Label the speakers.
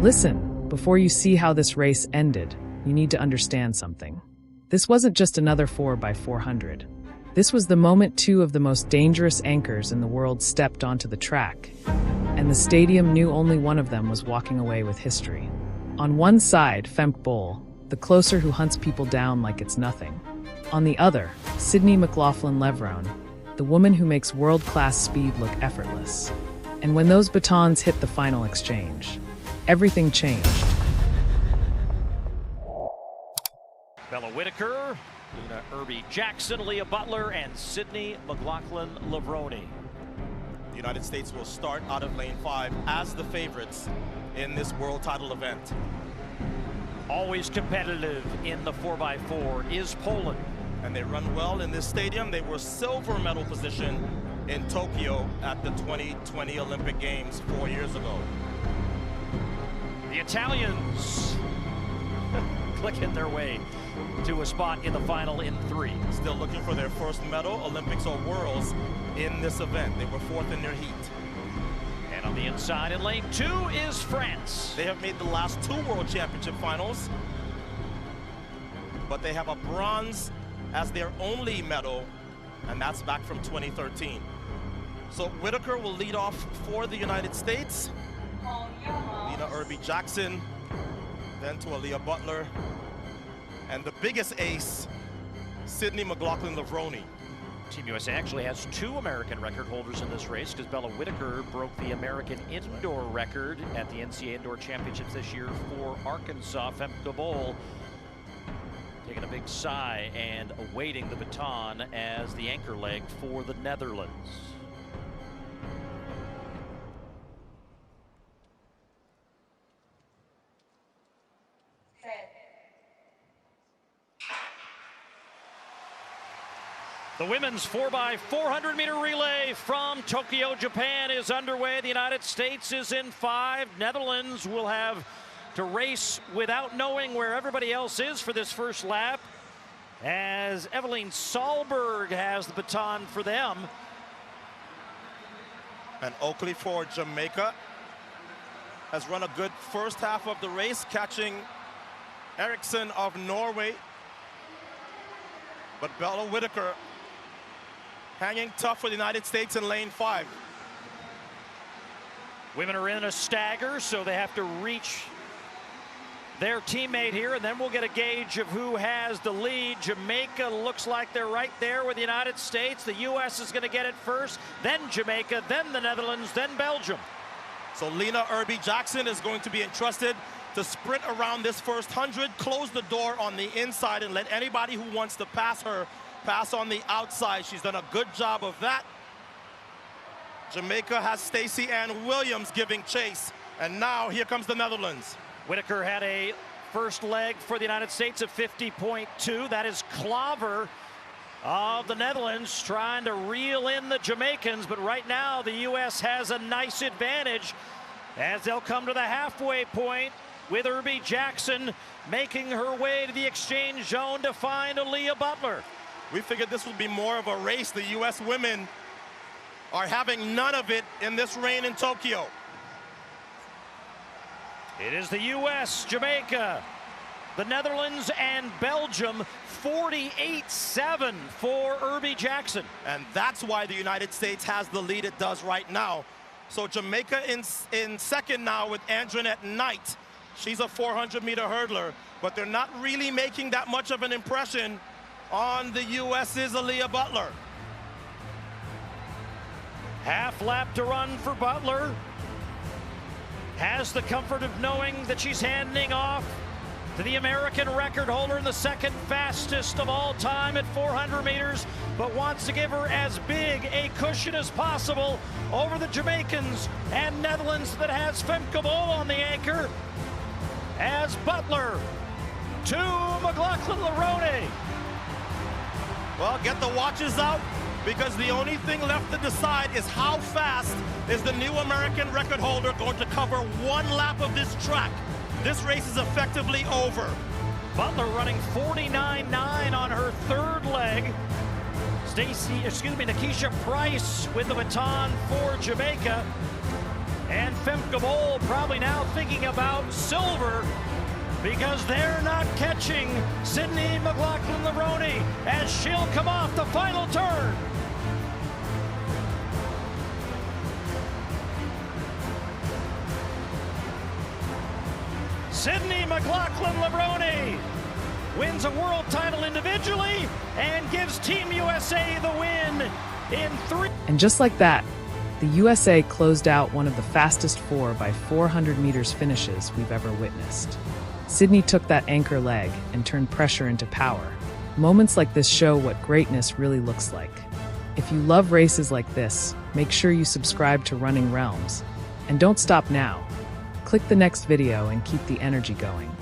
Speaker 1: Listen, before you see how this race ended, you need to understand something. This wasn't just another 4x400. This was the moment two of the most dangerous anchors in the world stepped onto the track, and the stadium knew only one of them was walking away with history. On one side, Femke Bol, the closer who hunts people down like it's nothing. On the other, McLaughlin-Levrone, the woman who makes world-class speed look effortless. And when those batons hit the final exchange, everything changed.
Speaker 2: Bella Whitaker, Lena Irby-Jackson, Leah Butler, and Sydney McLaughlin-Levrone.
Speaker 3: The United States will start out of lane 5 as the favorites in this world title event.
Speaker 2: Always competitive in the 4x4 is Poland.
Speaker 3: And they run well in this stadium. They were silver medal position in Tokyo at the 2020 Olympic Games 4 years ago.
Speaker 2: The Italians clicking their way to a spot in the final in 3.
Speaker 3: Still looking for their first medal, Olympics or Worlds, in this event. They were 4th in their heat.
Speaker 2: And on the inside in lane 2 is France.
Speaker 3: They have made the last 2 World Championship finals, but they have a bronze as their only medal, and that's back from 2013. So Whitaker will lead off for the United States. Lena Irby-Jackson, then to Leah Butler, and the biggest ace, Sydney McLaughlin-Levrone.
Speaker 2: Team USA actually has 2 American record holders in this race because Bella Whitaker broke the American indoor record at the NCAA Indoor Championships this year for Arkansas. Femke Bol taking a big sigh and awaiting the baton as the anchor leg for the Netherlands. The women's 4x400 meter relay from Tokyo, Japan is underway. The United States is in 5. Netherlands will have to race without knowing where everybody else is for this first lap, as Evelyn Solberg has the baton for them.
Speaker 3: And Oakley for Jamaica has run a good first half of the race, catching Eriksson of Norway. But Bella Whitaker hanging tough for the United States in lane 5.
Speaker 2: Women are in a stagger, so they have to reach their teammate here, and then we'll get a gauge of who has the lead. Jamaica looks like they're right there with the United States. The U.S. is going to get it first, then Jamaica, then the Netherlands, then Belgium.
Speaker 3: So Lena Irby-Jackson is going to be entrusted to sprint around this first 100, close the door on the inside, and let anybody who wants to pass her pass on the outside. She's done a good job of that. Jamaica has Stacey Ann Williams giving chase, and now here comes the Netherlands.
Speaker 2: Whitaker had a first leg for the United States of 50.2. That is Klaver of the Netherlands trying to reel in the Jamaicans, but right now the U.S. has a nice advantage as they'll come to the halfway point with Irby-Jackson making her way to the exchange zone to find Leah Butler.
Speaker 3: We figured this would be more of a race. The U.S. women are having none of it in this rain in Tokyo.
Speaker 2: It is the U.S., Jamaica, the Netherlands, and Belgium, 48-7 for Irby-Jackson.
Speaker 3: And that's why the United States has the lead it does right now. So Jamaica in second now with Andronette Knight. She's a 400-meter hurdler, but they're not really making that much of an impression on the U.S.'s Leah Butler.
Speaker 2: Half lap to run for Butler. Has the comfort of knowing that she's handing off to the American record holder and the second fastest of all time at 400 meters, but wants to give her as big a cushion as possible over the Jamaicans and Netherlands that has Femke Bol on the anchor, as Butler to McLaughlin-Levrone.
Speaker 3: Well, get the watches out, because the only thing left to decide is how fast is the new American record holder going to cover one lap of this track. This race is effectively over.
Speaker 2: Butler running 49.9 on her third leg. Nakisha Price with the baton for Jamaica. And Femke Bol probably now thinking about silver because they're not catching Sydney McLaughlin-Levrone as she'll come off the final turn. Sydney McLaughlin-Levrone wins a world title individually and gives Team USA the win in 3.
Speaker 1: And just like that, the USA closed out one of the fastest 4x400 meters finishes we've ever witnessed. Sydney took that anchor leg and turned pressure into power. Moments like this show what greatness really looks like. If you love races like this, make sure you subscribe to Running Realms. And don't stop now. Click the next video and keep the energy going.